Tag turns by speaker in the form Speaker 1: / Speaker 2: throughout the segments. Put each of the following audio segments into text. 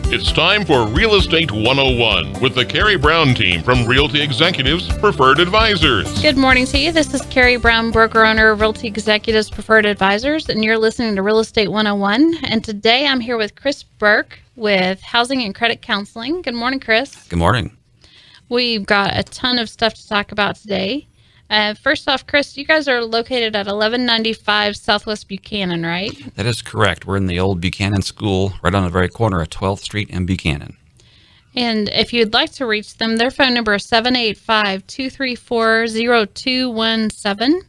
Speaker 1: It's time for Real Estate 101 with the Karey Brown team from Realty Executives Preferred Advisors.
Speaker 2: Good morning to you. This is Karey Brown, broker-owner of Realty Executives Preferred Advisors, and you're listening to Real Estate 101. And today I'm here with Chris Burke with Housing and Credit Counseling. Good morning, Chris.
Speaker 3: Good morning.
Speaker 2: We've got a ton of stuff to talk about today. First off, Chris, you guys are located at 1195 Southwest Buchanan, right?
Speaker 3: That is correct. We're in the old Buchanan School, right on the very corner of 12th Street and Buchanan.
Speaker 2: And if you'd like to reach them, their phone number is 785-234-0217.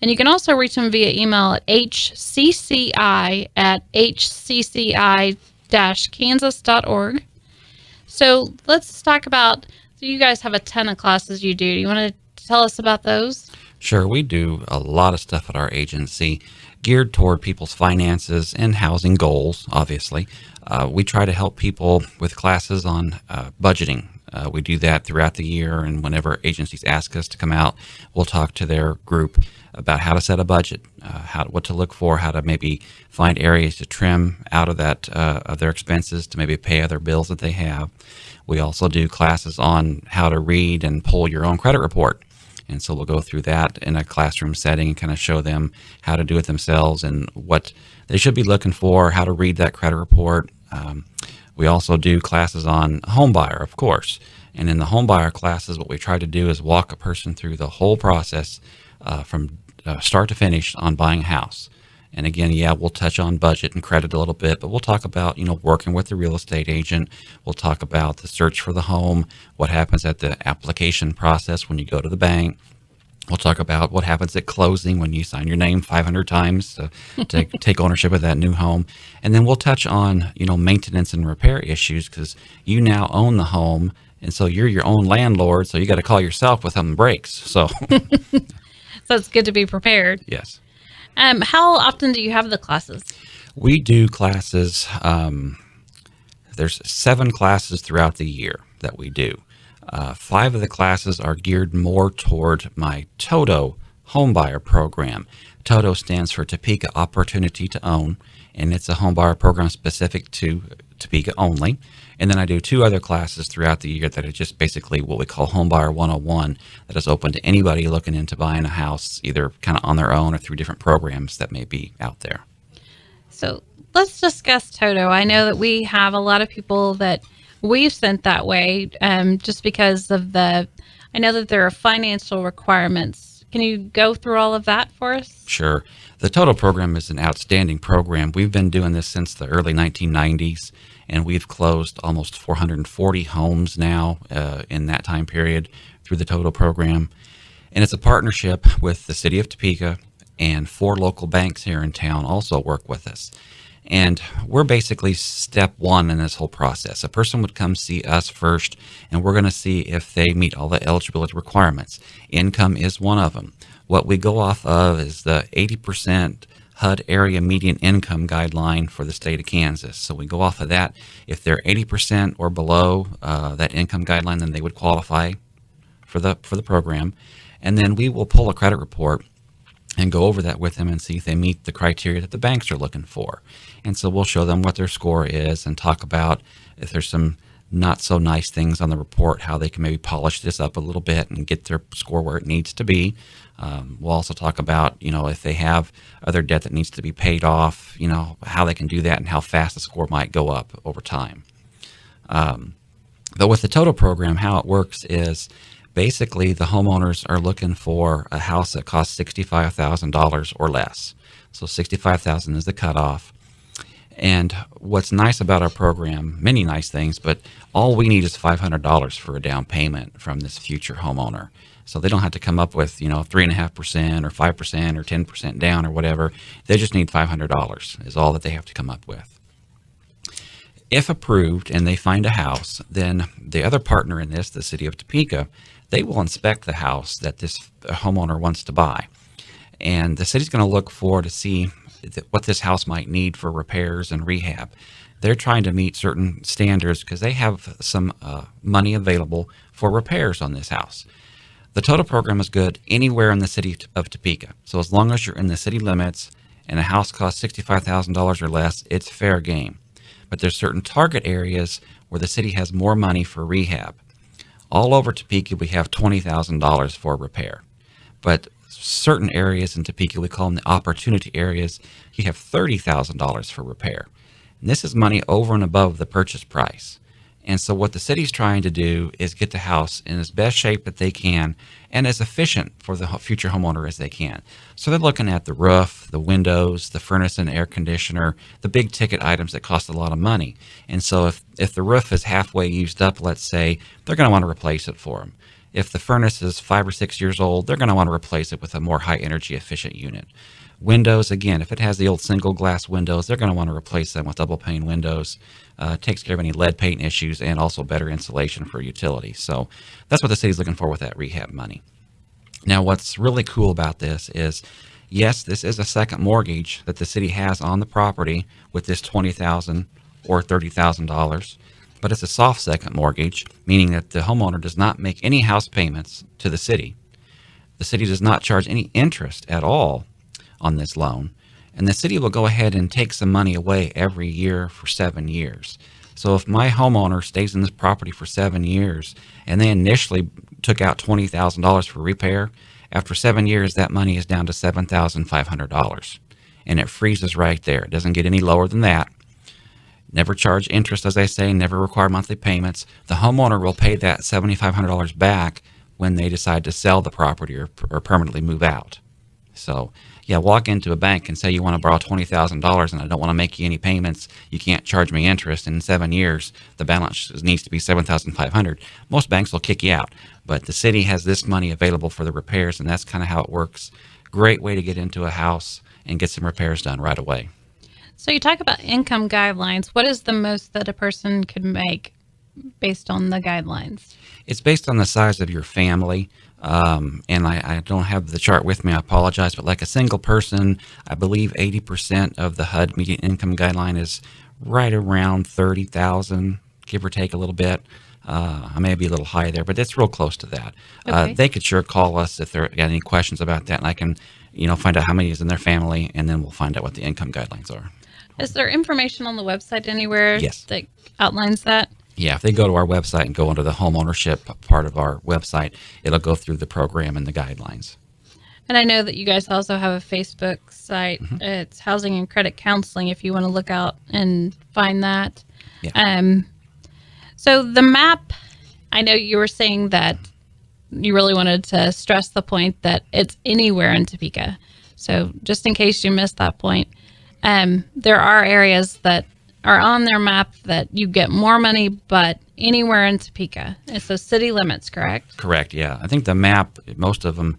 Speaker 2: And you can also reach them via email at hcci@hcci-kansas.org. So let's talk about, you guys have a ton of classes you do. Do you want to tell us about those?
Speaker 3: Sure. We do a lot of stuff at our agency geared toward people's finances and housing goals, obviously. We try to help people with classes on budgeting. We do that throughout the year, and whenever agencies ask us to come out, we'll talk to their group about how to set a budget, what to look for, how to maybe find areas to trim out of that of their expenses to maybe pay other bills that they have. We also do classes on how to read and pull your own credit report. And so we'll go through that in a classroom setting and kind of show them how to do it themselves and what they should be looking for, how to read that credit report. We also do classes on home buyer, of course. And in the home buyer classes, what we try to do is walk a person through the whole process from start to finish on buying a house. And again, we'll touch on budget and credit a little bit, but we'll talk about, working with the real estate agent. We'll talk about the search for the home, what happens at the application process when you go to the bank. We'll talk about what happens at closing when you sign your name 500 times to take ownership of that new home. And then we'll touch on, maintenance and repair issues because you now own the home. And so you're your own landlord. So you got to call yourself when something breaks. So
Speaker 2: it's good to be prepared.
Speaker 3: Yes.
Speaker 2: How often do you have the classes?
Speaker 3: We do classes. There's 7 classes throughout the year that we do. 5 of the classes are geared more toward my TOTO homebuyer program. TOTO stands for Topeka Opportunity to Own, and it's a homebuyer program specific to Topeka only. And then I do 2 other classes throughout the year that are just basically what we call Homebuyer 101, that is open to anybody looking into buying a house, either kind of on their own or through different programs that may be out there. So
Speaker 2: let's discuss TOTO. I know that we have a lot of people that we've sent that way just because of I know that there are financial requirements. Can you go through all of that for us?
Speaker 3: Sure. The TOTO program is an outstanding program. We've been doing this since the early 1990s. And we've closed almost 440 homes now in that time period through the TOTO program. And it's a partnership with the city of Topeka, and 4 local banks here in town also work with us. And we're basically step 1 in this whole process. A person would come see us first, and we're going to see if they meet all the eligibility requirements. Income is one of them. What we go off of is the 80% HUD area median income guideline for the state of Kansas. So we go off of that. If they're 80% or below that income guideline, then they would qualify for the program. And then we will pull a credit report and go over that with them and see if they meet the criteria that the banks are looking for. And so we'll show them what their score is and talk about if there's some not so nice things on the report, how they can maybe polish this up a little bit and get their score where it needs to be. We'll also talk about, if they have other debt that needs to be paid off, how they can do that and how fast the score might go up over time. But with the TOTO program, how it works is basically the homeowners are looking for a house that costs $65,000 or less. So $65,000 is the cutoff. And what's nice about our program, many nice things, but all we need is $500 for a down payment from this future homeowner. So they don't have to come up with, 3.5% or 5% or 10% down or whatever. They just need $500 is all that they have to come up with. If approved and they find a house, then the other partner in this, the city of Topeka, they will inspect the house that this homeowner wants to buy. And the city's going to look to see what this house might need for repairs and rehab. They're trying to meet certain standards because they have some money available for repairs on this house. The TOTO program is good anywhere in the city of Topeka. So as long as you're in the city limits and a house costs $65,000 or less, it's fair game. but there's certain target areas where the city has more money for rehab. All over Topeka, we have $20,000 for repair. But certain areas in Topeka, we call them the opportunity areas, you have $30,000 for repair. And this is money over and above the purchase price. And so what the city's trying to do is get the house in as best shape that they can and as efficient for the future homeowner as they can. So they're looking at the roof, the windows, the furnace and air conditioner, the big ticket items that cost a lot of money. And so if the roof is halfway used up, let's say, they're going to want to replace it for them. If the furnace is 5 or 6 years old, they're going to want to replace it with a more high energy efficient unit. Windows, again, if it has the old single glass windows, they're going to want to replace them with double pane windows. Takes care of any lead paint issues and also better insulation for utility. So that's what the city's looking for with that rehab money. Now, what's really cool about this is, yes, this is a second mortgage that the city has on the property with this $20,000 or $30,000, but it's a soft second mortgage, meaning that the homeowner does not make any house payments to the city. The city does not charge any interest at all on this loan, and the city will go ahead and take some money away every year for 7 years. So if my homeowner stays in this property for 7 years and they initially took out $20,000 for repair, after 7 years that money is down to $7,500, and it freezes right there. It doesn't get any lower than that. Never charge interest, as I say, never require monthly payments. The homeowner will pay that $7,500 back when they decide to sell the property or permanently move out. So yeah, walk into a bank and say you want to borrow $20,000 and I don't want to make you any payments. You can't charge me interest. In 7 years, the balance needs to be $7,500. Most banks will kick you out, but the city has this money available for the repairs, and that's kind of how it works. Great way to get into a house and get some repairs done right away.
Speaker 2: So you talk about income guidelines. What is the most that a person could make based on the guidelines?
Speaker 3: It's based on the size of your family. And I don't have the chart with me, I apologize, but like a single person, I believe 80% of the HUD median income guideline is right around 30,000, give or take a little bit. I may be a little high there, but it's real close to that.
Speaker 2: Okay.
Speaker 3: They could sure call us if they've got any questions about that, and I can, find out how many is in their family, and then we'll find out what the income guidelines are.
Speaker 2: Is there information on the website anywhere
Speaker 3: Yes.
Speaker 2: that outlines that?
Speaker 3: Yeah, if they go to our website and go under the home ownership part of our website, it'll go through the program and the guidelines.
Speaker 2: And I know that you guys also have a Facebook site. Mm-hmm. It's Housing and Credit Counseling if you want to look out and find that.
Speaker 3: Yeah.
Speaker 2: So the map, I know you were saying that you really wanted to stress the point that it's anywhere in Topeka. So just in case you missed that point, there are areas that are on their map that you get more money, but anywhere in Topeka. It's the city limits, correct?
Speaker 3: Correct, yeah. I think the map, most of them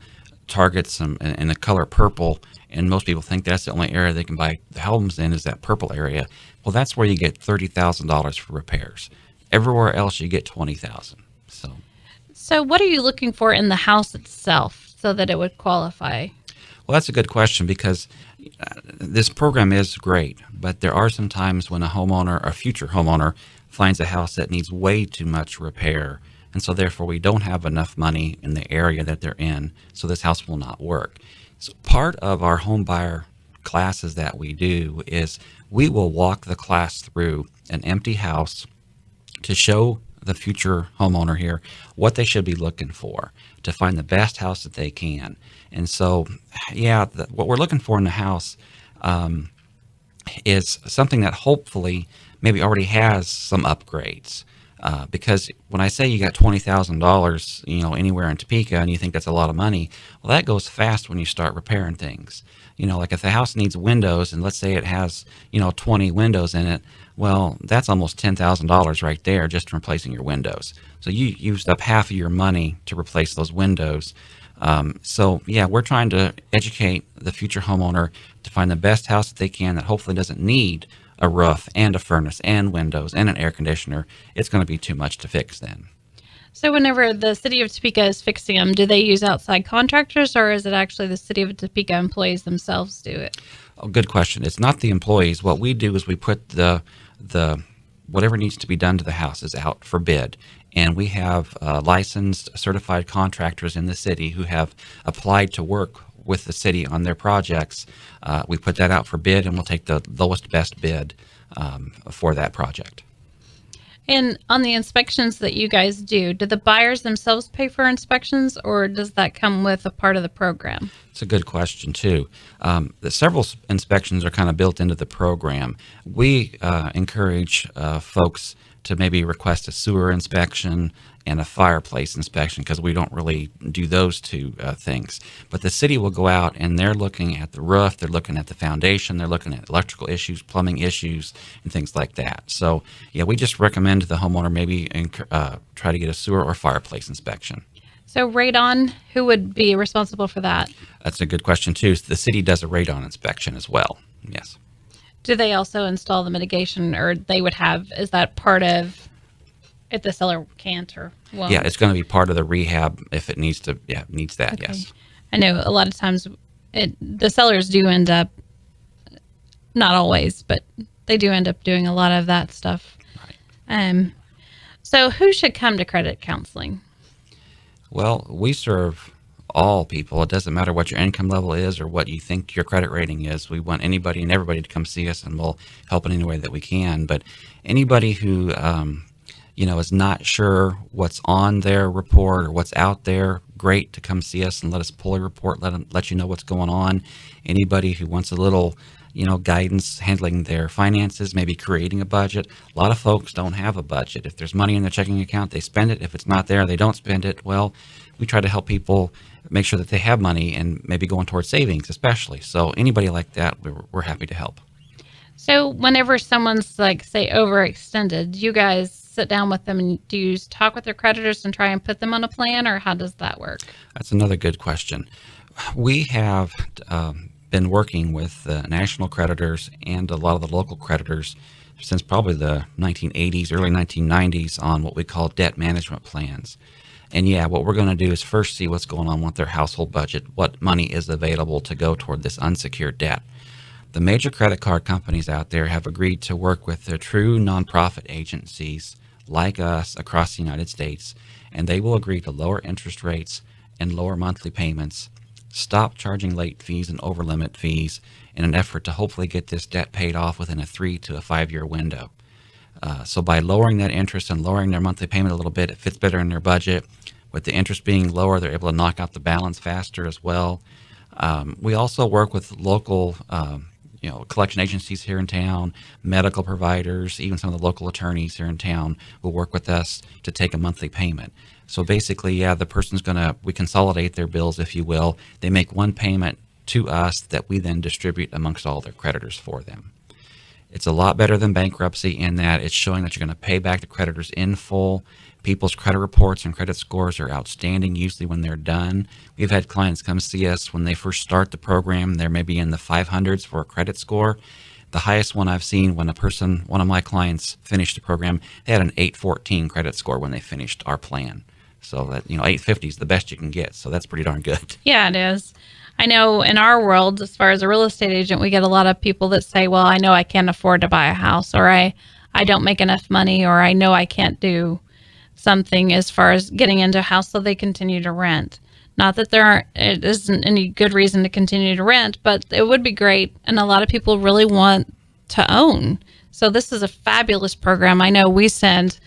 Speaker 3: targets them in the color purple, and most people think that's the only area they can buy the homes in is that purple area. Well, that's where you get $30,000 for repairs. Everywhere else, you get $20,000.
Speaker 2: So what are you looking for in the house itself so that it would qualify?
Speaker 3: Well, that's a good question because this program is great, but there are some times when a homeowner or future homeowner finds a house that needs way too much repair, and so therefore we don't have enough money in the area that they're in, so this house will not work. So part of our home buyer classes that we do is we will walk the class through an empty house to show the future homeowner here what they should be looking for to find the best house that they can. And so, yeah, what we're looking for in the house is something that hopefully maybe already has some upgrades. Because when I say you got $20,000, anywhere in Topeka, and you think that's a lot of money, well, that goes fast when you start repairing things. Like if the house needs windows, and let's say it has, 20 windows in it, well, that's almost $10,000 right there just from replacing your windows. So you used up half of your money to replace those windows. So yeah, we're trying to educate the future homeowner to find the best house that they can that hopefully doesn't need a roof and a furnace and windows and an air conditioner. It's going to be too much to fix then.
Speaker 2: So whenever the city of Topeka is fixing them, do they use outside contractors, or is it actually the city of Topeka employees themselves do it?
Speaker 3: Oh, good question. It's not the employees. What we do is we put the whatever needs to be done to the house is out for bid. And we have licensed, certified contractors in the city who have applied to work with the city on their projects. We put that out for bid, and we'll take the lowest, best bid for that project.
Speaker 2: And on the inspections that you guys do the buyers themselves pay for inspections, or does that come with a part of the program?
Speaker 3: It's a good question, too. Several inspections are kind of built into the program. We encourage folks to maybe request a sewer inspection and a fireplace inspection, because we don't really do those two things. But the city will go out and they're looking at the roof, they're looking at the foundation, they're looking at electrical issues, plumbing issues, and things like that. So, yeah, we just recommend to the homeowner maybe try to get a sewer or fireplace inspection.
Speaker 2: So radon, who would be responsible for that?
Speaker 3: That's a good question, too. The city does a radon inspection as well, yes.
Speaker 2: Do they also install the mitigation, or they would have, is that part of, if the seller can't or won't?
Speaker 3: Yeah, it's going to be part of the rehab if it needs to, needs that,
Speaker 2: Okay.
Speaker 3: yes.
Speaker 2: I know a lot of times the sellers do end up, not always, but they do end up doing a lot of that stuff.
Speaker 3: Right.
Speaker 2: So who should come to credit counseling?
Speaker 3: Well, we serve all people. It doesn't matter what your income level is or what you think your credit rating is. We want anybody and everybody to come see us, and we'll help in any way that we can. But anybody who is not sure what's on their report or what's out there, great to come see us and let us pull a report, let you know what's going on. Anybody who wants a little guidance handling their finances, maybe creating a budget. A lot of folks don't have a budget. If there's money in their checking account, they spend it. If it's not there, they don't spend it. Well, we try to help people make sure that they have money and maybe going towards savings especially. So anybody like that, we're happy to help.
Speaker 2: So whenever someone's like, say, overextended, you guys sit down with them and do you talk with their creditors and try and put them on a plan, or how does that work?
Speaker 3: That's another good question. We have been working with the national creditors and a lot of the local creditors since probably the 1980s, early 1990s on what we call debt management plans. And yeah, what we're going to do is first see what's going on with their household budget, what money is available to go toward this unsecured debt. The major credit card companies out there have agreed to work with the true nonprofit agencies like us across the United States, and they will agree to lower interest rates and lower monthly payments, stop charging late fees and overlimit fees in an effort to hopefully get this debt paid off within a 3 to 5 year window. So by lowering that interest and lowering their monthly payment a little bit, it fits better in their budget. With the interest being lower, they're able to knock out the balance faster as well. We also work with local collection agencies here in town, medical providers, even some of the local attorneys here in town will work with us to take a monthly payment. So basically, the person's we consolidate their bills, if you will. They make one payment to us that we then distribute amongst all their creditors for them. It's a lot better than bankruptcy in that it's showing that you're going to pay back the creditors in full. People's credit reports and credit scores are outstanding usually when they're done. We've had clients come see us when they first start the program. They're maybe in the 500s for a credit score. The highest one I've seen when one of my clients finished the program, they had an 814 credit score when they finished our plan. So that, 850 is the best you can get. So that's pretty darn good.
Speaker 2: Yeah, it is. I know in our world, as far as a real estate agent, we get a lot of people that say, well, I know I can't afford to buy a house, or I don't make enough money, or I know I can't do something as far as getting into a house, so they continue to rent. Not that it isn't any good reason to continue to rent, but it would be great. And a lot of people really want to own. So this is a fabulous program. I know we send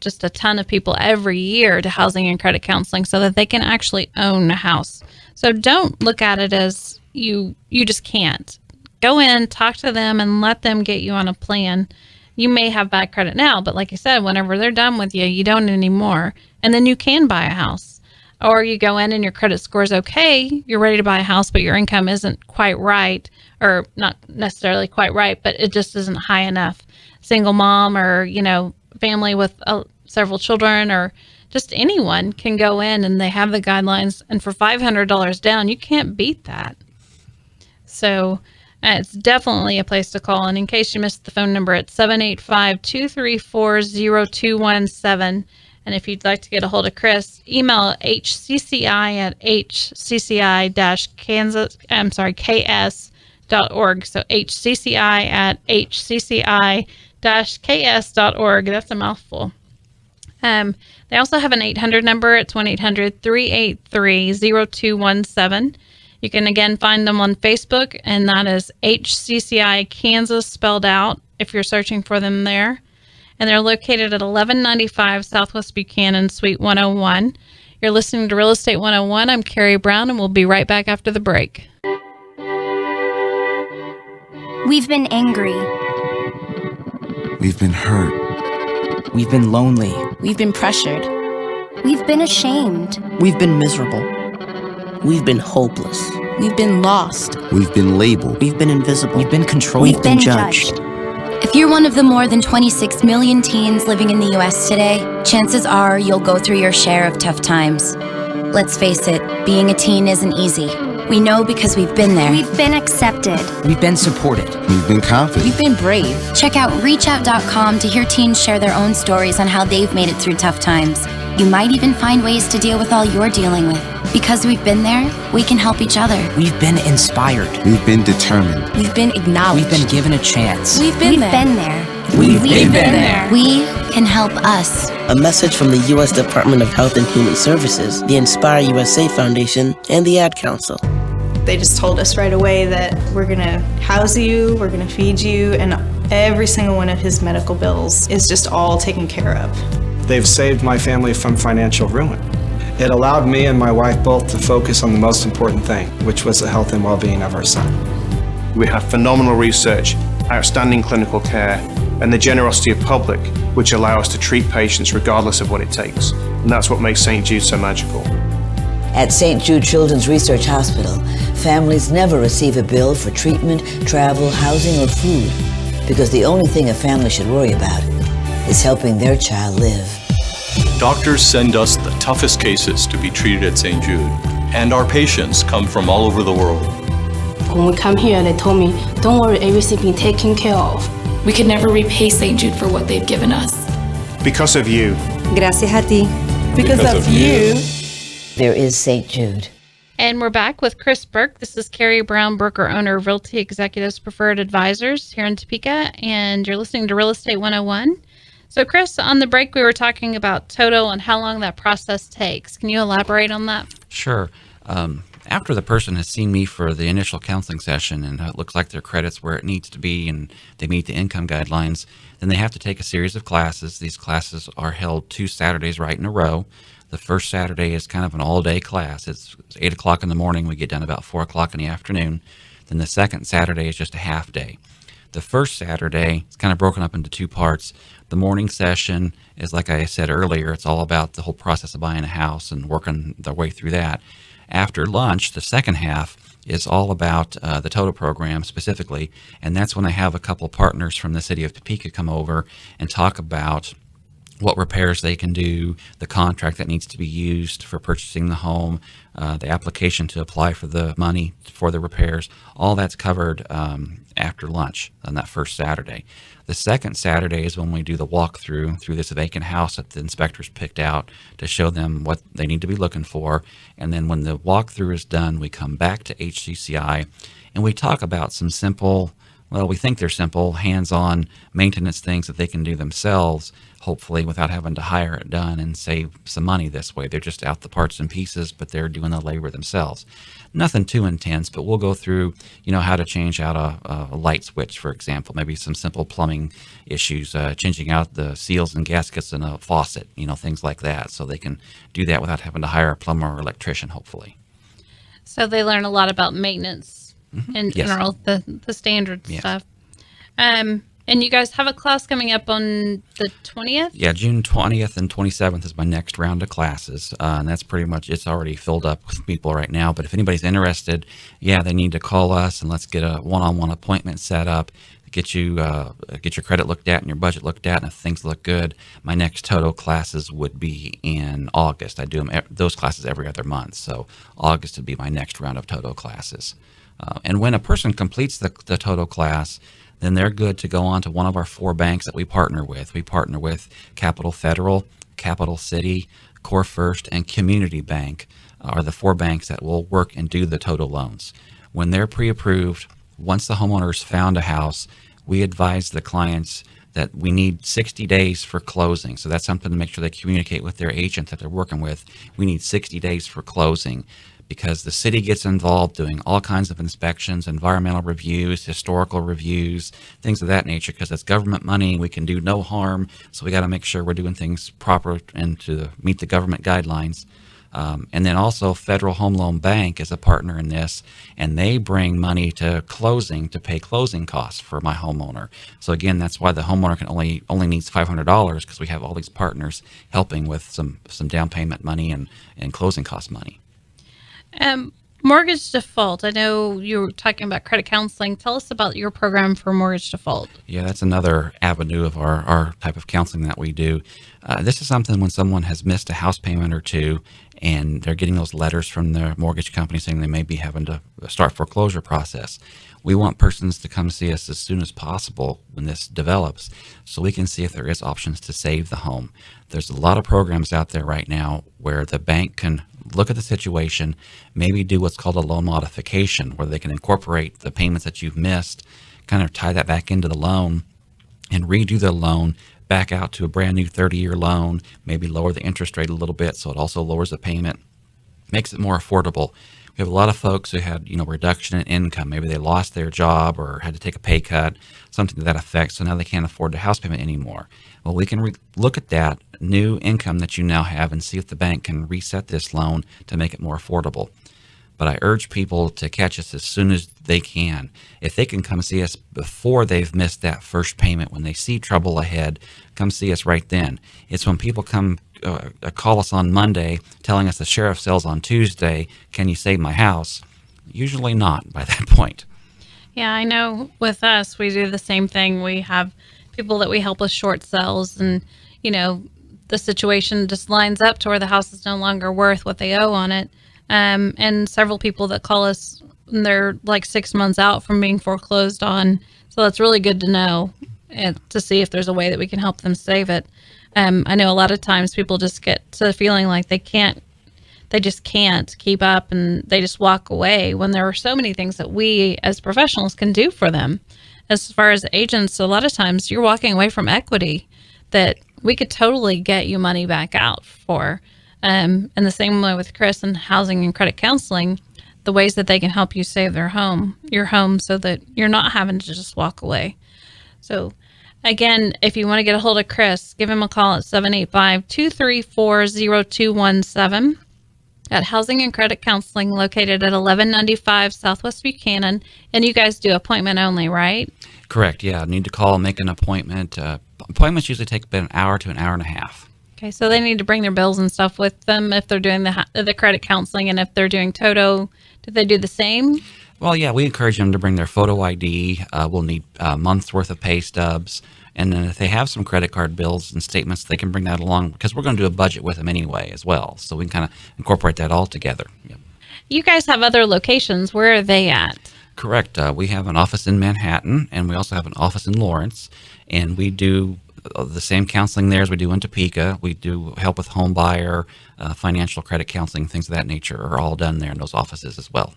Speaker 2: just a ton of people every year to housing and credit counseling so that they can actually own a house. So don't look at it as you just can't. Go in, talk to them, and let them get you on a plan. You may have bad credit now, but like I said, whenever they're done with you, you don't anymore. And then you can buy a house. Or you go in and your credit score is okay, you're ready to buy a house, but your income isn't quite right, or not necessarily quite right, but it just isn't high enough. Single mom, or, family with several children, or just anyone can go in and they have the guidelines. And for $500 down, you can't beat that. So it's definitely a place to call. And in case you missed the phone number, it's 785-234-0217. And if you'd like to get a hold of Chris, email HCCI at hcci-ks.org. So HCCI at hcci-ks.org. That's a mouthful. They also have an 800 number. It's 1-800-383-0217. You can again find them on Facebook, and that is HCCI Kansas spelled out, if you're searching for them there. And they're located at 1195 Southwest Buchanan, Suite 101. You're listening to Real Estate 101. I'm Karey Brown, and we'll be right back after the break.
Speaker 4: We've been angry.
Speaker 5: We've been hurt.
Speaker 6: We've been lonely.
Speaker 7: We've been pressured.
Speaker 4: We've been ashamed.
Speaker 6: We've been miserable.
Speaker 8: We've been hopeless.
Speaker 7: We've been lost.
Speaker 5: We've been labeled.
Speaker 6: We've been invisible. We've been controlled
Speaker 4: We've been
Speaker 6: and judged.
Speaker 4: If you're one of the more than 26 million teens living in the U.S. today, chances are you'll go through your share of tough times. Let's face it, being a teen isn't easy. We know because we've been there.
Speaker 9: We've been accepted.
Speaker 6: We've been supported.
Speaker 5: We've been confident.
Speaker 7: We've been brave.
Speaker 4: Check out reachout.com to hear teens share their own stories on how they've made it through tough times. You might even find ways to deal with all you're dealing with. Because we've been there, we can help each other.
Speaker 6: We've been inspired.
Speaker 5: We've been determined.
Speaker 7: We've been acknowledged.
Speaker 6: We've been given a chance.
Speaker 7: We've been there.
Speaker 4: We've
Speaker 6: been there.
Speaker 4: We can help us.
Speaker 8: A message from the U.S. Department of Health and Human Services, the Inspire USA Foundation, and the Ad Council.
Speaker 10: They just told us right away that we're going to house you, we're going to feed you, and every single one of his medical bills is just all taken care of.
Speaker 11: They've saved my family from financial ruin. It allowed me and my wife both to focus on the most important thing, which was the health and well-being of our son.
Speaker 12: We have phenomenal research, outstanding clinical care, and the generosity of public, which allow us to treat patients regardless of what it takes. And that's what makes St. Jude so magical.
Speaker 13: At St. Jude Children's Research Hospital, families never receive a bill for treatment, travel, housing, or food, because the only thing a family should worry about is helping their child live.
Speaker 14: Doctors send us the toughest cases to be treated at St. Jude, and our patients come from all over the world.
Speaker 15: When we come here, they told me, don't worry, everything's being taken care of.
Speaker 16: We could never repay St. Jude for what they've given us.
Speaker 12: Because of you.
Speaker 17: Gracias a ti.
Speaker 12: Because of you.
Speaker 13: There is St. Jude.
Speaker 2: And we're back with Chris Burke. This is Karey Brown, broker owner of Realty Executives Preferred Advisors here in Topeka, and you're listening to Real Estate 101. So, Chris, on the break, we were talking about Toto and how long that process takes. Can you elaborate on that?
Speaker 3: Sure. After the person has seen me for the initial counseling session and it looks like their credit's where it needs to be and they meet the income guidelines, then they have to take a series of classes. These classes are held 2 Saturdays right in a row. The first Saturday is kind of an all-day class. It's 8 o'clock in the morning. We get done about 4 o'clock in the afternoon. Then the second Saturday is just a half day. The first Saturday is kind of broken up into 2 parts. The morning session is, like I said earlier, it's all about the whole process of buying a house and working their way through that. After lunch, the second half is all about the Toto program specifically, and that's when I have a couple partners from the city of Topeka come over and talk about what repairs they can do, the contract that needs to be used for purchasing the home, the application to apply for the money for the repairs. All that's covered after lunch on that first Saturday. The second Saturday is when we do the walkthrough through this vacant house that the inspectors picked out to show them what they need to be looking for. And then when the walkthrough is done, we come back to HCCI and we talk about some simple, well, we think they're simple, hands-on maintenance things that they can do themselves, hopefully without having to hire it done and save some money this way. They're just out the parts and pieces, but they're doing the labor themselves. Nothing too intense, but we'll go through, how to change out a light switch, for example, maybe some simple plumbing issues, changing out the seals and gaskets in a faucet, things like that. So they can do that without having to hire a plumber or electrician, hopefully.
Speaker 2: So they learn a lot about maintenance in general, the standard stuff. And you guys have a class coming up on the 20th?
Speaker 3: Yeah, June 20th and 27th is my next round of classes. And that's pretty much, it's already filled up with people right now. But if anybody's interested, they need to call us and let's get a one-on-one appointment set up, get your credit looked at and your budget looked at. And if things look good, my next Toto classes would be in August. I do those classes every other month. So August would be my next round of Toto classes. And when a person completes the Toto class, then they're good to go on to one of our 4 banks that we partner with. We partner with Capital Federal, Capital City, Core First, and Community Bank are the 4 banks that will work and do the Toto loans. When they're pre-approved, once the homeowner's found a house, we advise the clients that we need 60 days for closing. So that's something to make sure they communicate with their agent that they're working with. We need 60 days for closing. because the city gets involved doing all kinds of inspections, environmental reviews, historical reviews, things of that nature, because it's government money. We can do no harm, so we got to make sure we're doing things proper and to meet the government guidelines. And then also Federal Home Loan Bank is a partner in this, and they bring money to closing to pay closing costs for my homeowner. So again, that's why the homeowner can only needs $500, because we have all these partners helping with some down payment money and closing cost money.
Speaker 2: Mortgage default. I know you were talking about credit counseling. Tell us about your program for mortgage default.
Speaker 3: Yeah, that's another avenue of our type of counseling that we do. This is something when someone has missed a house payment or two, and they're getting those letters from their mortgage company saying they may be having to start foreclosure process. We want persons to come see us as soon as possible when this develops, so we can see if there is options to save the home. There's a lot of programs out there right now where the bank can look at the situation, maybe do what's called a loan modification, where they can incorporate the payments that you've missed, kind of tie that back into the loan, and redo the loan back out to a brand new 30-year loan, maybe lower the interest rate a little bit so it also lowers the payment, makes it more affordable. We have a lot of folks who had, reduction in income. Maybe they lost their job or had to take a pay cut, something to that effect, so now they can't afford the house payment anymore. Well, we can look at that new income that you now have and see if the bank can reset this loan to make it more affordable. But I urge people to catch us as soon as they can. If they can come see us before they've missed that first payment, when they see trouble ahead, come see us right then. It's when people come call us on Monday telling us the sheriff sells on Tuesday, can you save my house? Usually not by that point.
Speaker 2: Yeah, I know with us, we do the same thing. We have people that we help with short sales, and, the situation just lines up to where the house is no longer worth what they owe on it. And several people that call us, and they're like 6 months out from being foreclosed on. So that's really good to know, and to see if there's a way that we can help them save it. I know a lot of times people just get to feeling like they just can't keep up, and they just walk away when there are so many things that we as professionals can do for them. As far as agents, a lot of times you're walking away from equity that we could totally get you money back out for. And the same way with Chris and housing and credit counseling, the ways that they can help you save your home, so that you're not having to just walk away. So again, if you want to get a hold of Chris, give him a call at 785-234-0217 at Housing and Credit Counseling, located at 1195 Southwest Buchanan. And you guys do appointment only, right?
Speaker 3: Correct. Yeah. I need to call, make an appointment. Appointments usually take about an hour to an hour and a half.
Speaker 2: Okay, so they need to bring their bills and stuff with them if they're doing the credit counseling, and if they're doing Toto, do they do the same?
Speaker 3: Well, yeah, we encourage them to bring their photo ID. We'll need a month's worth of pay stubs, and then if they have some credit card bills and statements, they can bring that along, because we're going to do a budget with them anyway as well, so we can kind of incorporate that all together. Yep. You
Speaker 2: guys have other locations. Where are they at?
Speaker 3: Correct. We have an office in Manhattan, and we also have an office in Lawrence, and we do the same counseling there as we do in Topeka. We do help with home buyer, financial credit counseling, things of that nature are all done there in those offices as well.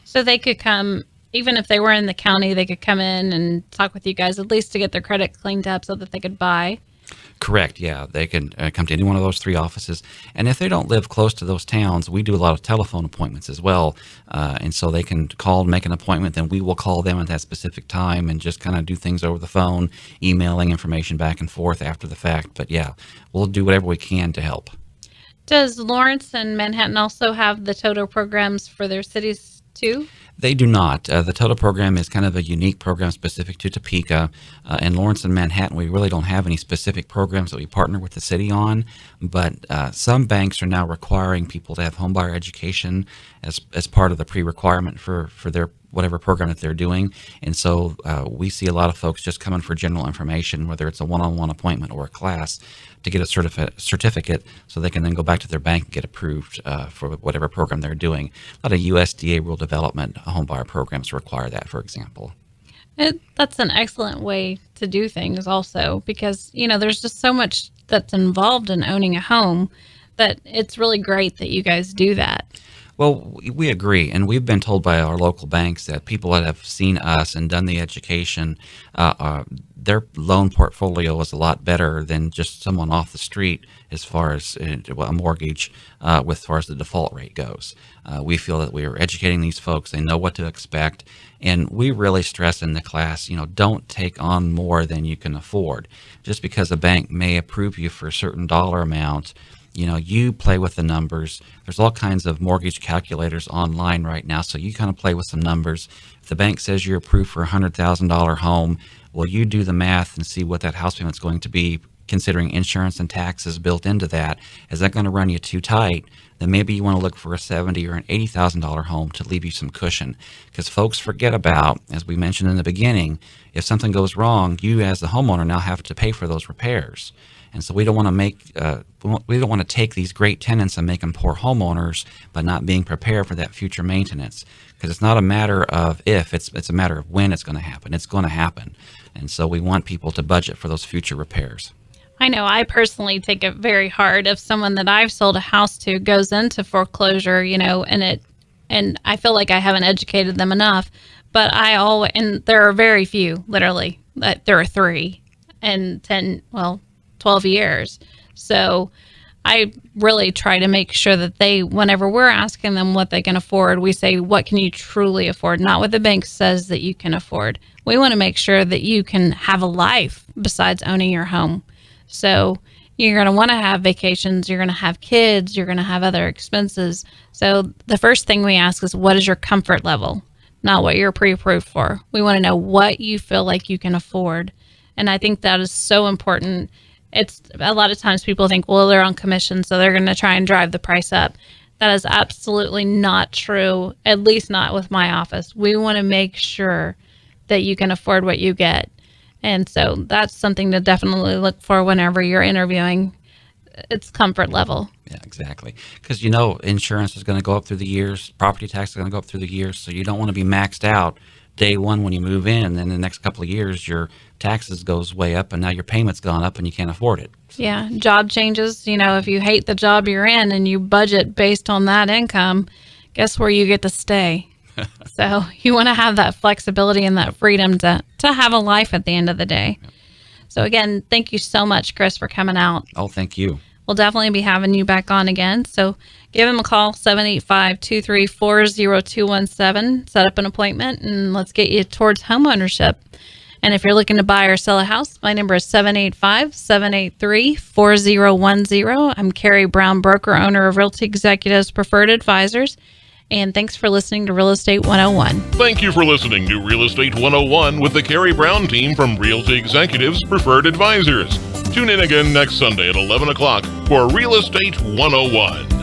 Speaker 3: So
Speaker 2: they could come, even if they were in the county, they could come in and talk with you guys, at least to get their credit cleaned up so that they could buy.
Speaker 3: Correct. Yeah, they can come to any one of those three offices. And if they don't live close to those towns, we do a lot of telephone appointments as well. And so they can call and make an appointment, then we will call them at that specific time and just kind of do things over the phone, emailing information back and forth after the fact. But yeah, we'll do whatever we can to help.
Speaker 2: Does Lawrence and Manhattan also have the Toto programs for their cities too?
Speaker 3: They do not. The Toto program is kind of a unique program specific to Topeka. In Lawrence and Manhattan, we really don't have any specific programs that we partner with the city on, but some banks are now requiring people to have homebuyer education as part of the pre-requirement for their whatever program that they're doing. And so we see a lot of folks just coming for general information, whether it's a one-on-one appointment or a class, to get a certificate so they can then go back to their bank and get approved for whatever program they're doing. A lot of USDA rural development homebuyer programs require that, for example.
Speaker 2: That's an excellent way to do things also, because, there's just so much that's involved in owning a home that it's really great that you guys do that.
Speaker 3: Well, we agree, and we've been told by our local banks that people that have seen us and done the education, their loan portfolio is a lot better than just someone off the street as far as a mortgage, with as far as the default rate goes. We feel that we are educating these folks. They know what to expect. And we really stress in the class, don't take on more than you can afford. Just because a bank may approve you for a certain dollar amount, you play with the numbers. There's all kinds of mortgage calculators online right now, so you kind of play with some numbers. If the bank says you're approved for a $100,000 home, well, you do the math and see what that house payment's going to be, considering insurance and taxes built into that. Is that going to run you too tight? Then maybe you want to look for a $70,000 or an $80,000 home to leave you some cushion. Because folks forget about, as we mentioned in the beginning, if something goes wrong, you as the homeowner now have to pay for those repairs. And so we don't want to take these great tenants and make them poor homeowners by not being prepared for that future maintenance. Because it's not a matter of if, it's a matter of when it's going to happen. It's going to happen. And so we want people to budget for those future repairs.
Speaker 2: I know I personally take it very hard if someone that I've sold a house to goes into foreclosure, and I feel like I haven't educated them enough. But and there are very few, literally, there are 3 in 12 years. So I really try to make sure that whenever we're asking them what they can afford, we say, what can you truly afford? Not what the bank says that you can afford. We want to make sure that you can have a life besides owning your home. So you're going to want to have vacations, you're going to have kids, you're going to have other expenses. So the first thing we ask is, what is your comfort level? Not what you're pre-approved for. We want to know what you feel like you can afford. And I think that is so important. It's a lot of times people think, well, they're on commission, so they're going to try and drive the price up. That is absolutely not true, at least not with my office. We want to make sure that you can afford what you get. And so that's something to definitely look for whenever you're interviewing. It's comfort level.
Speaker 3: Yeah, exactly. Because, insurance is going to go up through the years. Property tax is going to go up through the years. So you don't want to be maxed out day one when you move in. And then the next couple of years, your taxes goes way up and now your payment's gone up and you can't afford it. So.
Speaker 2: Yeah. Job changes. If you hate the job you're in and you budget based on that income, guess where you get to stay? So you want to have that flexibility and that freedom to have a life at the end of the day. So again, thank you so much, Chris, for coming out.
Speaker 3: Oh, thank you.
Speaker 2: We'll definitely be having you back on again. So give him a call, 785-234-0217. Set up an appointment and let's get you towards home ownership. And if you're looking to buy or sell a house, my number is 785-783-4010. I'm Karey Brown, broker, owner of Realty Executives Preferred Advisors. And thanks for listening to Real Estate 101.
Speaker 1: Thank you for listening to Real Estate 101 with the Karey Brown team from Realty Executives Preferred Advisors. Tune in again next Sunday at 11 o'clock for Real Estate 101.